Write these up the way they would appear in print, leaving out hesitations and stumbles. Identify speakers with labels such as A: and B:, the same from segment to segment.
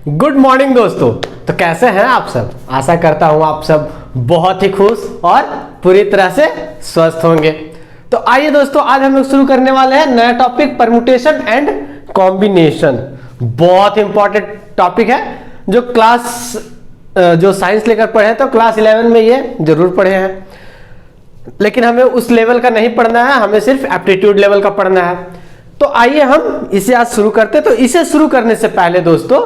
A: Good morning दोस्तों। तो कैसे हैं आप सब? आशा करता हूं आप सब बहुत ही खुश और पूरी तरह से स्वस्थ होंगे। तो आइए दोस्तों, आज हम लोग शुरू करने वाले हैं नया टॉपिक, परम्यूटेशन एंड कॉम्बिनेशन। बहुत इंपॉर्टेंट टॉपिक है जो साइंस लेकर पढ़े हैं तो क्लास 11 में ये जरूर पढ़े हैं, लेकिन हमें उस लेवल का नहीं पढ़ना है, हमें सिर्फ एप्टीट्यूड लेवल का पढ़ना है। तो आइए हम इसे आज शुरू करते हैं। तो इसे शुरू करने से पहले दोस्तों,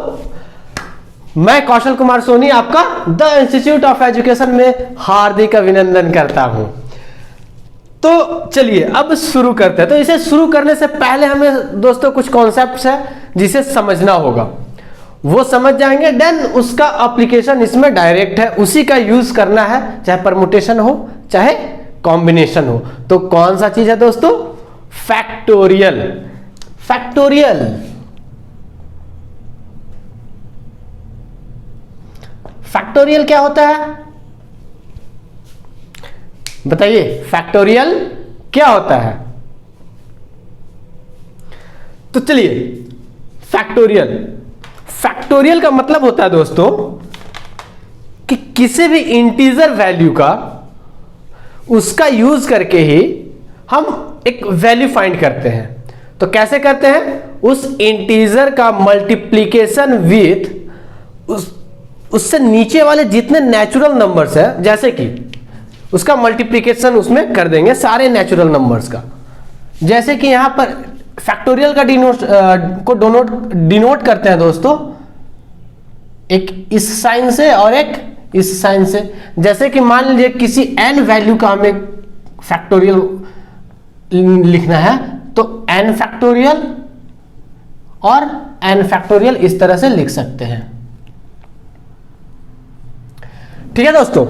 A: मैं कौशल कुमार सोनी आपका द इंस्टीट्यूट ऑफ एजुकेशन में हार्दिक अभिनंदन करता हूं। तो चलिए अब शुरू करते हैं। तो इसे शुरू करने से पहले हमें दोस्तों कुछ कॉन्सेप्ट्स है जिसे समझना होगा, वो समझ जाएंगे, देन उसका एप्लीकेशन इसमें डायरेक्ट है, उसी का यूज करना है, चाहे परम्यूटेशन हो चाहे कॉम्बिनेशन हो। तो कौन सा चीज है दोस्तों? फैक्टोरियल। फैक्टोरियल फैक्टोरियल क्या होता है बताइए? फैक्टोरियल क्या होता है? तो चलिए, फैक्टोरियल का मतलब होता है दोस्तों कि किसी भी इंटीजर वैल्यू का उसका यूज करके ही हम एक वैल्यू फाइंड करते हैं। तो कैसे करते हैं? उस इंटीजर का मल्टीप्लीकेशन विथ उससे नीचे वाले जितने नेचुरल नंबर्स है, जैसे कि उसका मल्टीप्लीकेशन उसमें कर देंगे सारे नेचुरल नंबर्स का। जैसे कि यहां पर फैक्टोरियल का डिनोट करते हैं दोस्तों, एक इस साइन से और एक इस साइन से। जैसे कि मान लीजिए किसी n वैल्यू का हमें फैक्टोरियल लिखना है, तो n फैक्टोरियल और n फैक्टोरियल इस तरह से लिख सकते हैं। ठीक है दोस्तों।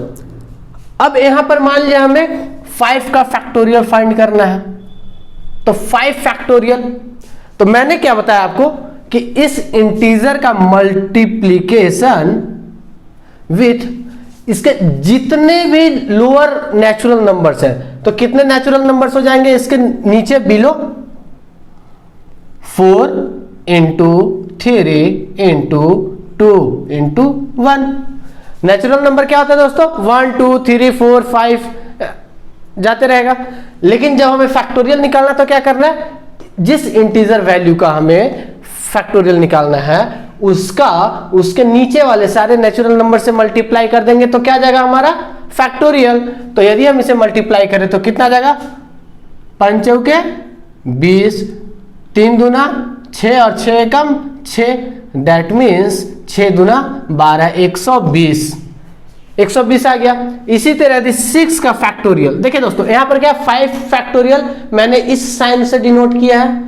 A: अब यहां पर मान लिया हमें 5 का फैक्टोरियल फाइंड करना है, तो 5 फैक्टोरियल। तो मैंने क्या बताया आपको कि इस इंटीजर का मल्टीप्लीकेशन विथ इसके जितने भी लोअर नेचुरल नंबर्स है, तो कितने नेचुरल नंबर्स हो जाएंगे इसके नीचे below? 4 into 3 into 2 into 1। Natural number क्या होता है दोस्तों? 1 2 3 4 5 जाते रहेगा। लेकिन जब हमें फैक्टोरियल निकालना तो क्या करना है? जिस इंटीजर वैल्यू का हमें फैक्टोरियल निकालना है उसके नीचे वाले सारे नेचुरल नंबर से मल्टीप्लाई कर देंगे, तो क्या जाएगा हमारा? फैक्टोरियल। तो यदि हम इसे मल्टीप्लाई करें तो कितना जाएगा? 5 चौके 20, 3 दूना 6 और 6 कम 6, दैट मीन्स 6 दूना 12, 120 आ गया। इसी तरह यदि 6 का फैक्टोरियल, देखिए दोस्तों यहां पर क्या 5 फैक्टोरियल मैंने इस साइन से डिनोट किया है,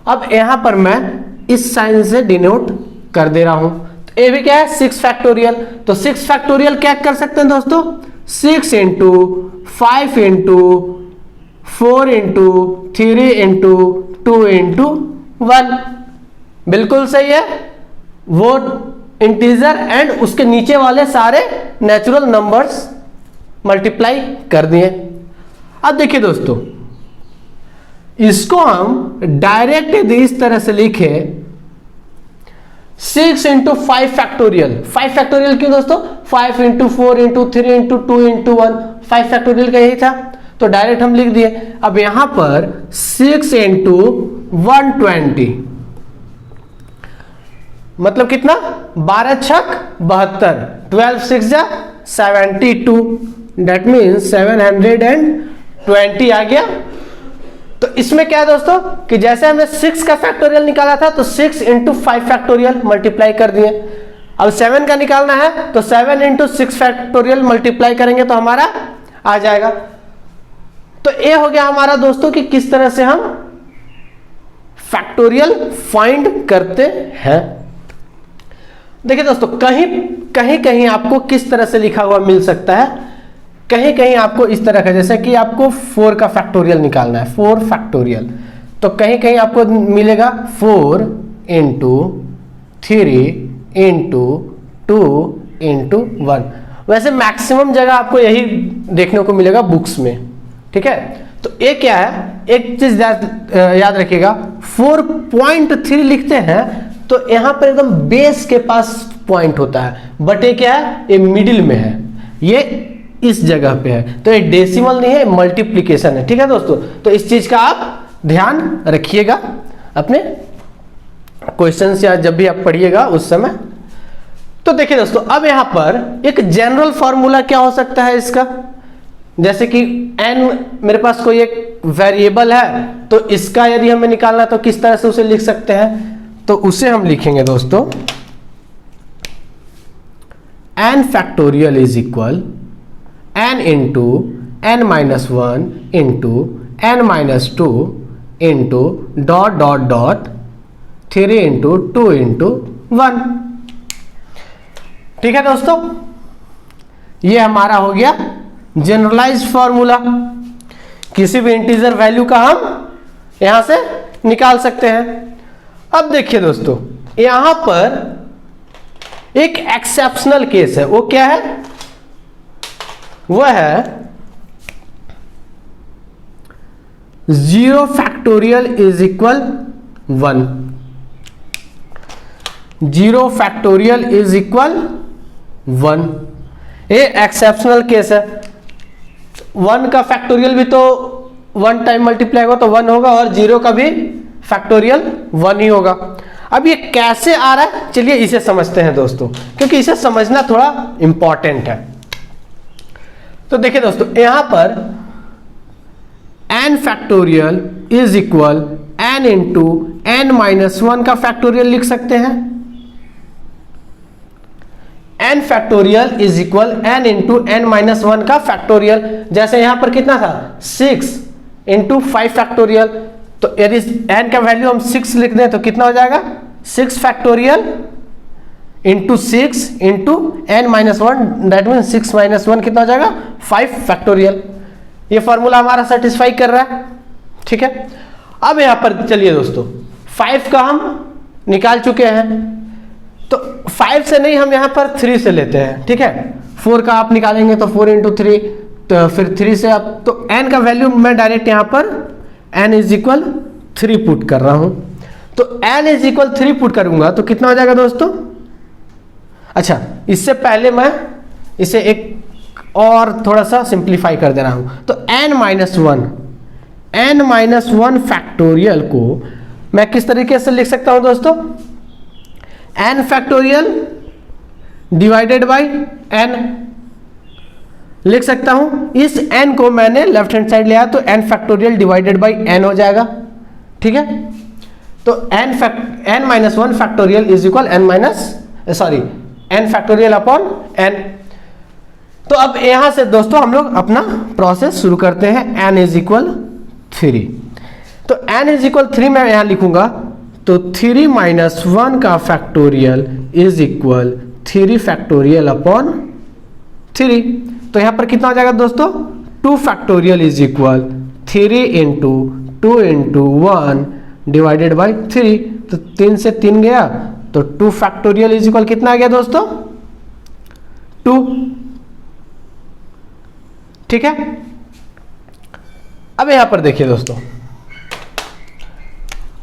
A: अब यहां पर मैं इस साइन से डिनोट कर दे रहा हूं। तो ये भी क्या है? 6 फैक्टोरियल। तो 6 फैक्टोरियल क्या कर सकते हैं दोस्तों? 6 into 5 into 4 into 3 into 2 into 1। बिल्कुल सही है। वो इंटीजर एंड उसके नीचे वाले सारे नेचुरल नंबर्स मल्टीप्लाई कर दिए। अब देखिए दोस्तों, इसको हम डायरेक्ट यदि इस तरह से लिखे 6 इंटू 5 फैक्टोरियल। 5 फैक्टोरियल क्यों दोस्तों? 5 into 4 into 3 into 2 into 1, 5 factorial का यही था, तो डायरेक्ट हम लिख दिए। अब यहां पर 6 इंटू 120 मतलब कितना? 12 छक 72, 12 6 जा 72, दैट मीन्स 720 आ गया। तो इसमें क्या है दोस्तों कि जैसे हमने 6 का फैक्टोरियल निकाला था, तो 6 इंटू 5 फैक्टोरियल मल्टीप्लाई कर दिए। अब 7 का निकालना है, तो 7 इंटू 6 फैक्टोरियल मल्टीप्लाई करेंगे तो हमारा आ जाएगा। तो ये हो गया हमारा दोस्तों कि किस तरह से हम फैक्टोरियल फाइंड करते हैं। देखिए दोस्तों, कहीं आपको किस तरह से लिखा हुआ मिल सकता है, कहीं आपको इस तरह का, जैसे कि आपको 4 का फैक्टोरियल निकालना है, 4 फैक्टोरियल, तो कहीं आपको मिलेगा 4 इंटू 3 इंटू 2 इंटू 1। वैसे मैक्सिमम जगह आपको यही देखने को मिलेगा बुक्स में। ठीक है, तो ये क्या है, एक चीज याद रखिएगा, 4.3 लिखते हैं तो यहां पर एकदम बेस के पास पॉइंट होता है, बट ये क्या है, ये मिडिल में है, ये इस जगह पे है, तो ये डेसिमल नहीं है, मल्टीप्लीकेशन है। ठीक है दोस्तों, तो इस चीज का आप ध्यान रखिएगा अपने क्वेश्चंस या जब भी आप पढ़िएगा उस समय। तो देखिए दोस्तों, अब यहां पर एक जनरल फॉर्मूला क्या हो सकता है इसका, जैसे कि n मेरे पास कोई एक वेरिएबल है, तो इसका यदि हमें निकालना तो किस तरह से उसे लिख सकते हैं, तो उसे हम लिखेंगे दोस्तों n factorial is equal n into n minus 1 into n minus 2 into dot dot dot 3 into 2 into 1। ठीक है दोस्तों, ये हमारा हो गया जनरलाइज्ड फॉर्मूला। किसी भी इंटीजर वैल्यू का हम यहां से निकाल सकते हैं। अब देखिए दोस्तों, यहां पर एक एक्सेप्शनल केस है, वो क्या है, वह है 0 factorial is equal 1। 0 factorial is equal 1, ये एक्सेप्शनल केस है। 1 का फैक्टोरियल भी तो 1 टाइम मल्टीप्लाई होगा तो 1 होगा, और 0 का भी फैक्टोरियल 1 ही होगा। अब ये कैसे आ रहा है, चलिए इसे समझते हैं दोस्तों, क्योंकि इसे समझना थोड़ा इंपॉर्टेंट है। तो देखिए दोस्तों, यहां पर n factorial is equal n into n minus 1 का फैक्टोरियल लिख सकते हैं। n factorial is equal n into n minus 1 का फैक्टोरियल, जैसे यहां पर कितना था 6 इंटू 5 फैक्टोरियल, तो यदि n का वैल्यू हम 6 लिख दें तो कितना हो जाएगा 6 factorial into 6 into n minus 1, that mean 6 minus 1 कितना हो जाएगा 5 फैक्टोरियल। ये फॉर्मूला हमारा सेटिस्फाई कर रहा है। ठीक है, अब यहां पर चलिए दोस्तों 5 का हम निकाल चुके हैं, तो 5 से नहीं हम यहां पर 3 से लेते हैं। ठीक है, 4 का आप निकालेंगे तो 4 इंटू 3, तो फिर 3 से आप, तो n का वैल्यू मैं डायरेक्ट यहां पर n इज इक्वल 3 पुट कर रहा हूं, तो n इज इक्वल 3 पुट करूंगा तो कितना हो जाएगा दोस्तों। अच्छा, इससे पहले मैं इसे एक और थोड़ा सा सिंप्लीफाई कर दे रहा हूं, तो n माइनस 1 फैक्टोरियल को मैं किस तरीके से लिख सकता हूं दोस्तों, n factorial divided by n लिख सकता हूं। इस n को मैंने लेफ्ट हैंड साइड लिया तो n factorial divided by n हो जाएगा। ठीक है, तो n minus 1 factorial is equal n factorial upon n। तो अब यहां से दोस्तों हम लोग अपना प्रोसेस शुरू करते हैं। n इज इक्वल 3, तो n इज इक्वल 3 मैं यहां लिखूंगा, तो 3 माइनस 1 का factorial is equal 3 factorial upon 3। तो यहां पर कितना हो जाएगा दोस्तों, 2 factorial is equal 3 into 2 into 1 divided by 3, तो 3 से 3 गया, तो 2 फैक्टोरियल इज इक्वल कितना आ गया दोस्तों 2। ठीक है, अब यहां पर देखिए दोस्तों,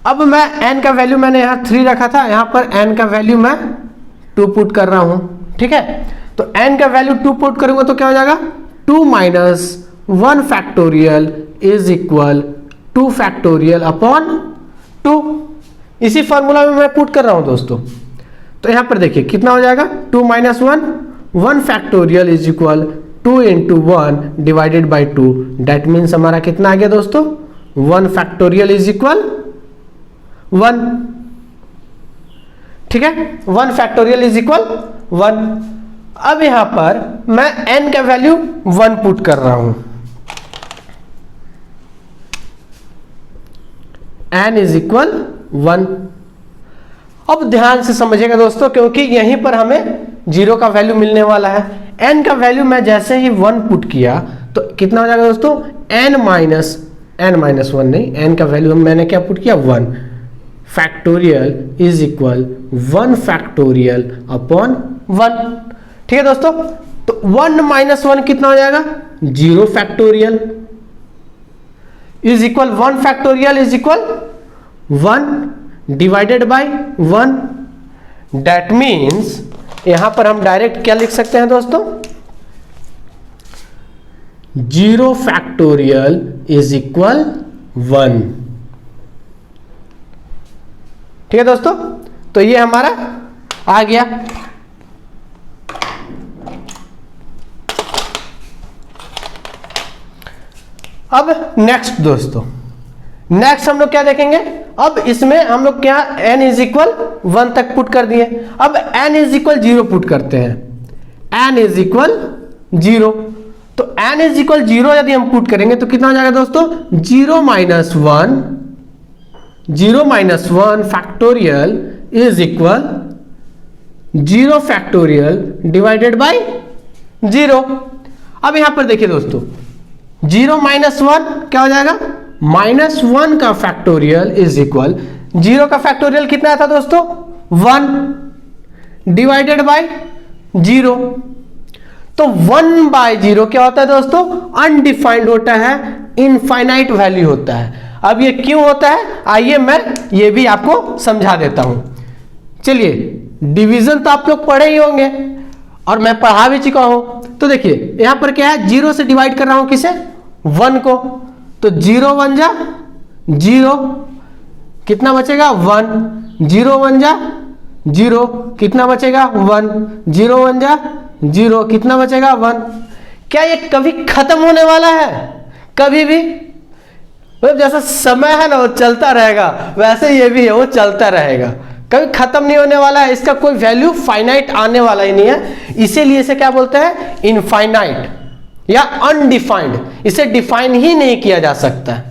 A: अब मैं n का वैल्यू मैंने यहां 3 रखा था, यहां पर n का वैल्यू मैं 2 पुट कर रहा हूं। ठीक है, तो n का वैल्यू 2 पुट करूंगा तो क्या हो जाएगा 2 minus 1 factorial is equal 2 factorial upon 2। इसी फॉर्मूला में मैं पुट कर रहा हूं दोस्तों, तो यहां पर देखिए कितना हो जाएगा 2 minus 1 factorial is equal 2 into 1 divided by 2, that means हमारा कितना आ गया दोस्तों 1 फैक्टोरियल इज इक्वल 1। ठीक है, 1 फैक्टोरियल इज इक्वल 1। अब यहां पर मैं n का वैल्यू 1 पुट कर रहा हूं, n इज इक्वल 1। अब ध्यान से समझिएगा दोस्तों, क्योंकि यहीं पर हमें 0 का वैल्यू मिलने वाला है। n का वैल्यू मैं जैसे ही 1 पुट किया तो कितना हो जाएगा दोस्तों n माइनस 1 नहीं, n का वैल्यू मैंने क्या पुट किया 1 factorial is equal 1 factorial upon 1। ठीक है दोस्तों, तो 1 माइनस 1 कितना हो जाएगा 0 factorial is equal 1 factorial is equal 1 divided by 1 that means यहां पर हम डायरेक्ट क्या लिख सकते हैं दोस्तों, 0 फैक्टोरियल इज इक्वल 1। ठीक है दोस्तों, तो ये हमारा आ गया। अब नेक्स्ट दोस्तों, नेक्स्ट हम लोग क्या देखेंगे, अब इसमें हम लोग क्या n इज इक्वल 1 तक पुट कर दिए। अब n इज इक्वल 0 पुट करते हैं, n इज इक्वल 0। तो n इज इक्वल 0 यदि हम पुट करेंगे तो कितना हो जाएगा दोस्तों, 0 minus 1 factorial is equal 0 factorial divided by 0। अब यहां पर देखिए दोस्तों, 0 माइनस 1 क्या हो जाएगा, -1 का फैक्टोरियल इज इक्वल 0 का फैक्टोरियल कितना था दोस्तों, 1 डिवाइडेड बाय 0। तो 1 बाय 0 क्या होता है दोस्तों, अनडिफाइंड होता है, इनफाइनाइट वैल्यू होता है। अब ये क्यों होता है, आइए मैं ये भी आपको समझा देता हूं। चलिए, डिवीजन तो आप लोग पढ़े ही होंगे और मैं पढ़ा भी चुका हूं। तो देखिए यहां पर क्या है, 0 से डिवाइड कर रहा हूं किसे, 1 को। तो 0 1 जा 0, कितना बचेगा 1, 0 1 जा 0, कितना बचेगा 1, 0 1 जा 0, कितना बचेगा 1। क्या ये कभी खत्म होने वाला है, कभी भी? मतलब जैसा समय है ना वो चलता रहेगा, वैसे ये भी है वो चलता रहेगा, कभी खत्म नहीं होने वाला है। इसका कोई वैल्यू फाइनाइट आने वाला ही नहीं है, इसीलिए इसे क्या बोलते हैं, इनफाइनाइट या अनडिफाइंड। इसे डिफाइन ही नहीं किया जा सकता।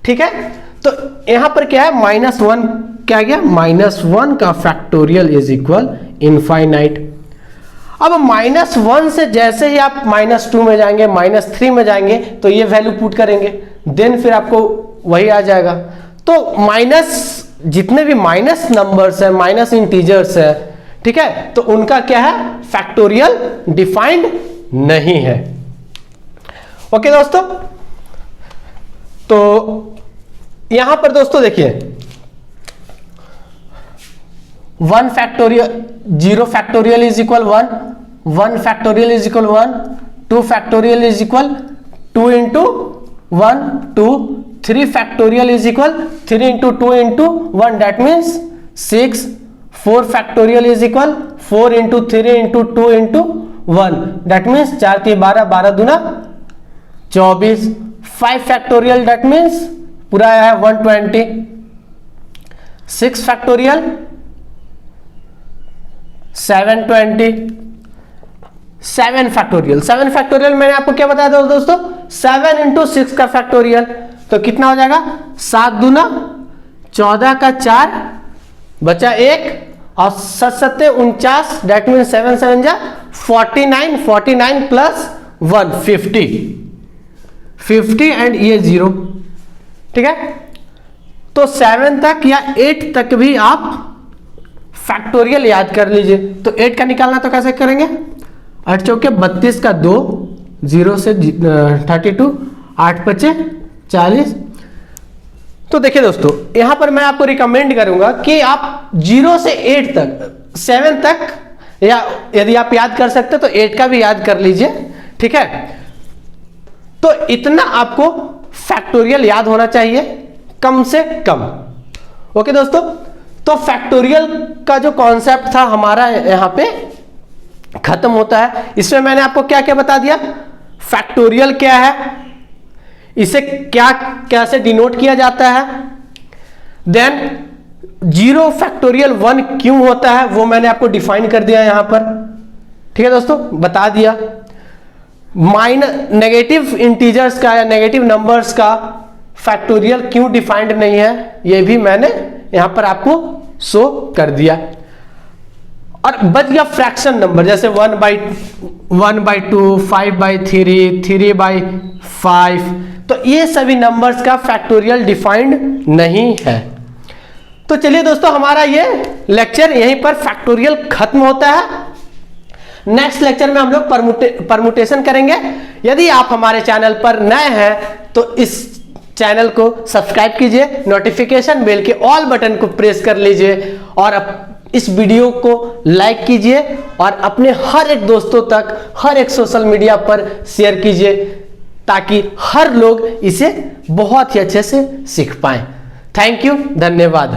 A: ठीक है, तो यहां पर क्या है, -1 क्या गया, -1 का फैक्टोरियल इज इक्वल इनफाइनाइट। अब -1 से जैसे ही आप -2 में जाएंगे, -3 में जाएंगे, तो ये वैल्यू पुट करेंगे, देन फिर आपको वही आ जाएगा। तो माइनस, जितने भी माइनस नंबर्स है, माइनस इंटीजर्स है, ठीक है, तो उनका क्या है, फैक्टोरियल डिफाइंड नहीं है। ओके दोस्तों, तो यहां पर दोस्तों देखिए, 1 factorial, 0 factorial is equal 1, 1 factorial is equal 1, 2 factorial is equal 2 into 1 2, 3 factorial is equal 3 into 2 into 1, that means 6, 4 factorial is equal 4 into 3 into 2 into 1, that means 4 3 12, 12 दूना 24, 5 फैक्टोरियल दैट मीन्स पूरा आया है 120, 6 फैक्टोरियल 720, 7 फैक्टोरियल, 7 फैक्टोरियल मैंने आपको क्या बताया दोस्तों, 7 into 6 का फैक्टोरियल, तो कितना हो जाएगा, 7 दूना 14 का 4 बचा 1 और 7 7 49, दैट मीन 7 7 जा 49, 49 प्लस 1 50 एंड ये 0। ठीक है, तो 7 तक या 8 तक भी आप फैक्टोरियल याद कर लीजिए। तो 8 का निकालना तो कैसे करेंगे, 8 चौके 32 का 2, 0 से 32, 8 पचे 40। तो देखिए दोस्तों, यहां पर मैं आपको रिकमेंड करूंगा कि आप 0 से 8 तक, 7 तक, या यदि आप याद कर सकते तो 8 का भी याद कर लीजिए। ठीक है, तो इतना आपको फैक्टोरियल याद होना चाहिए कम से कम। ओके दोस्तों, तो फैक्टोरियल का जो कॉन्सेप्ट था हमारा यहां पे खत्म होता है। इसमें मैंने आपको क्या क्या बता दिया, फैक्टोरियल क्या है, इसे क्या कैसे डिनोट किया जाता है, देन 0 फैक्टोरियल 1 क्यों होता है वो मैंने आपको डिफाइन कर दिया यहां पर। ठीक है दोस्तों, बता दिया। नेगेटिव इंटीजर्स का या नेगेटिव नंबर्स का फैक्टोरियल क्यों डिफाइंड नहीं है ये भी मैंने यहां पर आपको शो कर दिया। और बच गया फ्रैक्शन नंबर, जैसे 1/2, 5/3, 3/5, तो ये सभी नंबर्स का फैक्टोरियल डिफाइंड नहीं है। तो चलिए दोस्तों, हमारा ये लेक्चर यहीं पर फैक्टोरियल खत्म होता है। नेक्स्ट लेक्चर में हम लोग परमुटेशन करेंगे। यदि आप हमारे चैनल पर नए हैं तो इस चैनल को सब्सक्राइब कीजिए, नोटिफिकेशन बेल के ऑल बटन को प्रेस कर लीजिए और इस वीडियो को लाइक कीजिए और अपने हर एक दोस्तों तक, हर एक सोशल मीडिया पर शेयर कीजिए, ताकि हर लोग इसे बहुत ही अच्छे से सीख पाएं। थैंक यू, धन्यवाद।